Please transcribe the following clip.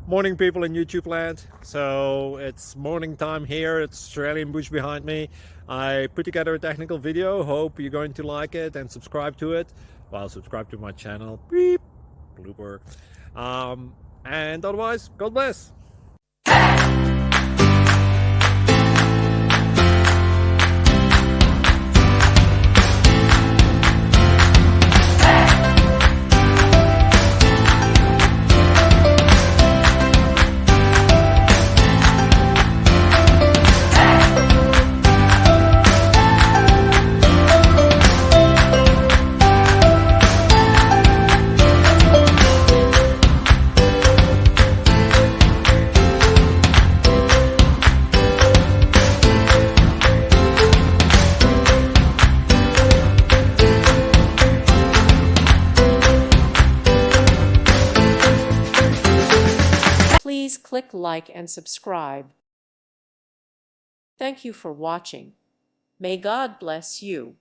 Morning, people in YouTube land. So it's morning time here. It's Australian bush behind me. I put together a technical video. Hope you're going to like it and subscribe to it. Well, subscribe to my channel. Beep. Blooper. And otherwise, God bless. Please click like and subscribe. Thank you for watching. May God bless you.